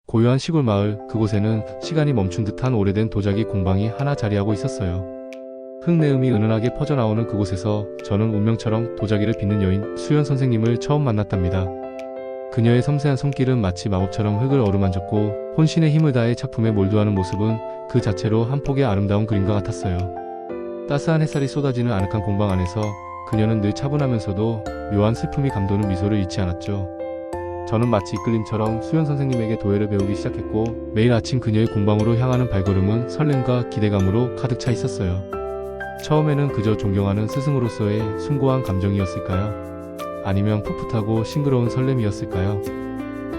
고요한 시골 마을, 그곳에는 시간이 멈춘 듯한 오래된 도자기 공방이 하나 자리하고 있었어요. 흙내음이 은은하게 퍼져나오는 그곳에서 저는 운명처럼 도자기를 빚는 여인 수연 선생님을 처음 만났답니다. 그녀의 섬세한 손길은 마치 마법처럼 흙을 어루만졌고 혼신의 힘을 다해 작품에 몰두하는 모습은 그 자체로 한 폭의 아름다운 그림과 같았어요. 따스한 햇살이 쏟아지는 아늑한 공방 안에서 그녀는 늘 차분하면서도 묘한 슬픔이 감도는 미소를 잃지 않았죠. 저는 마치 이끌림처럼 수연 선생님에게 도예를 배우기 시작했고 매일 아침 그녀의 공방으로 향하는 발걸음은 설렘과 기대감으로 가득 차 있었어요. 처음에는 그저 존경하는 스승으로서의 숭고한 감정이었을까요? 아니면 풋풋하고 싱그러운 설렘이었을까요?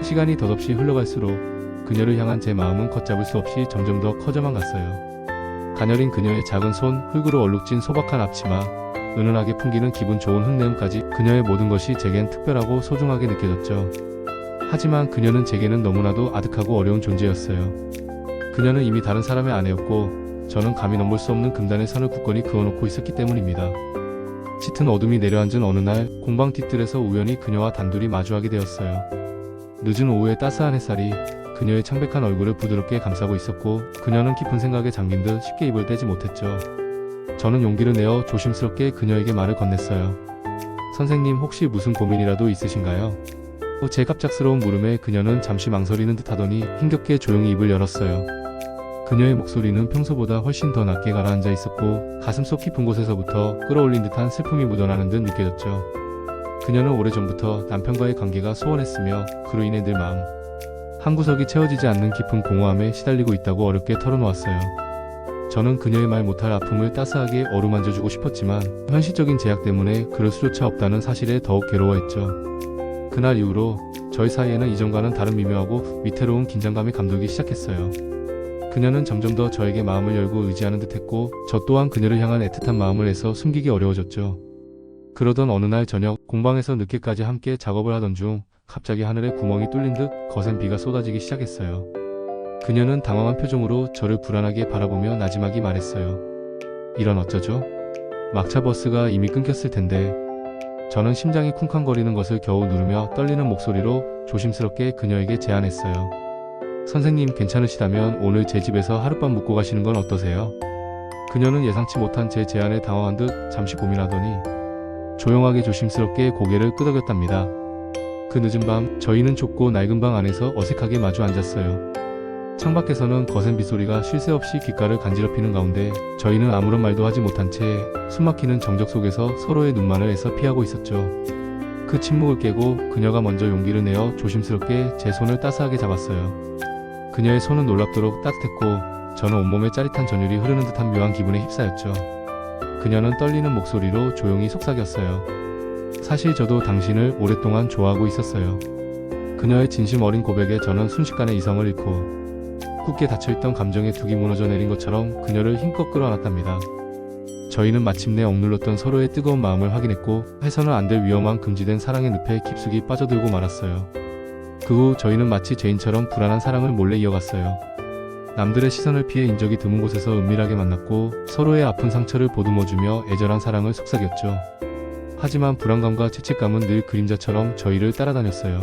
시간이 덧없이 흘러갈수록 그녀를 향한 제 마음은 걷잡을 수 없이 점점 더 커져만 갔어요. 가녀린 그녀의 작은 손, 흙으로 얼룩진 소박한 앞치마, 은은하게 풍기는 기분 좋은 흙내음까지 그녀의 모든 것이 제겐 특별하고 소중하게 느껴졌죠. 하지만 그녀는 제게는 너무나도 아득하고 어려운 존재였어요. 그녀는 이미 다른 사람의 아내였고 저는 감히 넘볼 수 없는 금단의 선을 굳건히 그어놓고 있었기 때문입니다. 짙은 어둠이 내려앉은 어느 날 공방 뒤뜰에서 우연히 그녀와 단둘이 마주하게 되었어요. 늦은 오후의 따스한 햇살이 그녀의 창백한 얼굴을 부드럽게 감싸고 있었고 그녀는 깊은 생각에 잠긴 듯 쉽게 입을 떼지 못했죠. 저는 용기를 내어 조심스럽게 그녀에게 말을 건넸어요. 선생님, 혹시 무슨 고민이라도 있으신가요? 제 갑작스러운 물음에 그녀는 잠시 망설이는 듯 하더니 힘겹게 조용히 입을 열었어요. 그녀의 목소리는 평소보다 훨씬 더 낮게 가라앉아 있었고 가슴속 깊은 곳에서부터 끌어올린 듯한 슬픔이 묻어나는 듯 느껴졌죠. 그녀는 오래전부터 남편과의 관계가 소원했으며 그로 인해 늘 마음 한구석이 채워지지 않는 깊은 공허함에 시달리고 있다고 어렵게 털어놓았어요. 저는 그녀의 말 못할 아픔을 따스하게 어루만져주고 싶었지만 현실적인 제약 때문에 그럴 수조차 없다는 사실에 더욱 괴로워했죠. 그날 이후로 저희 사이에는 이전과는 다른 미묘하고 위태로운 긴장감이 감돌기 시작했어요. 그녀는 점점 더 저에게 마음을 열고 의지하는 듯했고 저 또한 그녀를 향한 애틋한 마음을 애써 숨기기 어려워졌죠. 그러던 어느 날 저녁 공방에서 늦게까지 함께 작업을 하던 중 갑자기 하늘에 구멍이 뚫린 듯 거센 비가 쏟아지기 시작했어요. 그녀는 당황한 표정으로 저를 불안하게 바라보며 나지막이 말했어요. 이런 어쩌죠? 막차 버스가 이미 끊겼을 텐데. 저는 심장이 쿵쾅거리는 것을 겨우 누르며 떨리는 목소리로 조심스럽게 그녀에게 제안했어요. 선생님, 괜찮으시다면 오늘 제 집에서 하룻밤 묵고 가시는 건 어떠세요? 그녀는 예상치 못한 제 제안에 당황한 듯 잠시 고민하더니 조용하게 조심스럽게 고개를 끄덕였답니다. 그 늦은 밤 저희는 좁고 낡은 방 안에서 어색하게 마주 앉았어요. 창밖에서는 거센 빗소리가 쉴 새 없이 귓가를 간지럽히는 가운데 저희는 아무런 말도 하지 못한 채 숨막히는 정적 속에서 서로의 눈만을 애써 피하고 있었죠. 그 침묵을 깨고 그녀가 먼저 용기를 내어 조심스럽게 제 손을 따스하게 잡았어요. 그녀의 손은 놀랍도록 따뜻했고 저는 온몸에 짜릿한 전율이 흐르는 듯한 묘한 기분에 휩싸였죠. 그녀는 떨리는 목소리로 조용히 속삭였어요. 사실 저도 당신을 오랫동안 좋아하고 있었어요. 그녀의 진심 어린 고백에 저는 순식간에 이성을 잃고 굳게 닫혀있던 감정의 둑이 무너져 내린 것처럼 그녀를 힘껏 끌어안았답니다. 저희는 마침내 억눌렀던 서로의 뜨거운 마음을 확인했고 해서는 안 될 위험한 금지된 사랑의 늪에 깊숙이 빠져들고 말았어요. 그 후 저희는 마치 죄인처럼 불안한 사랑을 몰래 이어갔어요. 남들의 시선을 피해 인적이 드문 곳에서 은밀하게 만났고 서로의 아픈 상처를 보듬어주며 애절한 사랑을 속삭였죠. 하지만 불안감과 죄책감은 늘 그림자처럼 저희를 따라다녔어요.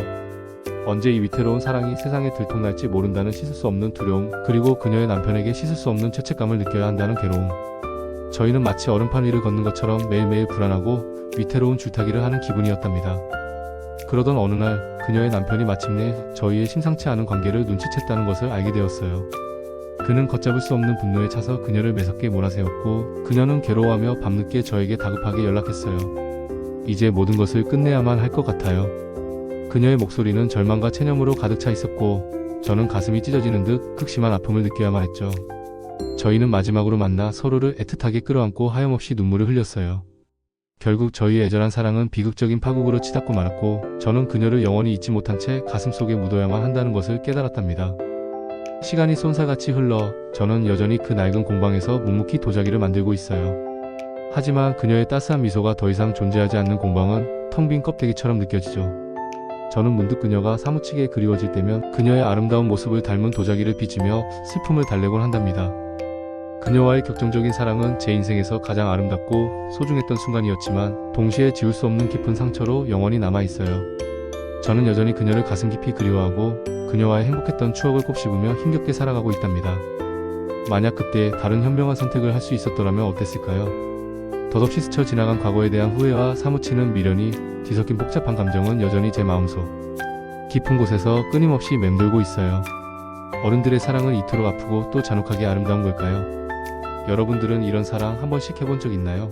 언제 이 위태로운 사랑이 세상에 들통날지 모른다는 씻을 수 없는 두려움, 그리고 그녀의 남편에게 씻을 수 없는 죄책감을 느껴야 한다는 괴로움. 저희는 마치 얼음판 위를 걷는 것처럼 매일매일 불안하고 위태로운 줄타기를 하는 기분이었답니다. 그러던 어느 날 그녀의 남편이 마침내 저희의 심상치 않은 관계를 눈치챘다는 것을 알게 되었어요. 그는 걷잡을 수 없는 분노에 차서 그녀를 매섭게 몰아세웠고 그녀는 괴로워하며 밤늦게 저에게 다급하게 연락했어요. 이제 모든 것을 끝내야만 할 것 같아요. 그녀의 목소리는 절망과 체념으로 가득 차 있었고 저는 가슴이 찢어지는 듯 극심한 아픔을 느껴야만 했죠. 저희는 마지막으로 만나 서로를 애틋하게 끌어안고 하염없이 눈물을 흘렸어요. 결국 저희의 애절한 사랑은 비극적인 파국으로 치닫고 말았고 저는 그녀를 영원히 잊지 못한 채 가슴속에 묻어야만 한다는 것을 깨달았답니다. 시간이 쏜살같이 흘러 저는 여전히 그 낡은 공방에서 묵묵히 도자기를 만들고 있어요. 하지만 그녀의 따스한 미소가 더 이상 존재하지 않는 공방은 텅 빈 껍데기처럼 느껴지죠. 저는 문득 그녀가 사무치게 그리워질 때면 그녀의 아름다운 모습을 닮은 도자기를 빚으며 슬픔을 달래곤 한답니다. 그녀와의 격정적인 사랑은 제 인생에서 가장 아름답고 소중했던 순간이었지만 동시에 지울 수 없는 깊은 상처로 영원히 남아있어요. 저는 여전히 그녀를 가슴 깊이 그리워하고 그녀와의 행복했던 추억을 곱씹으며 힘겹게 살아가고 있답니다. 만약 그때 다른 현명한 선택을 할 수 있었더라면 어땠을까요? 덧없이 스쳐 지나간 과거에 대한 후회와 사무치는 미련이 뒤섞인 복잡한 감정은 여전히 제 마음속 깊은 곳에서 끊임없이 맴돌고 있어요. 어른들의 사랑은 이토록 아프고 또 잔혹하게 아름다운 걸까요? 여러분들은 이런 사랑 한 번씩 해본 적 있나요?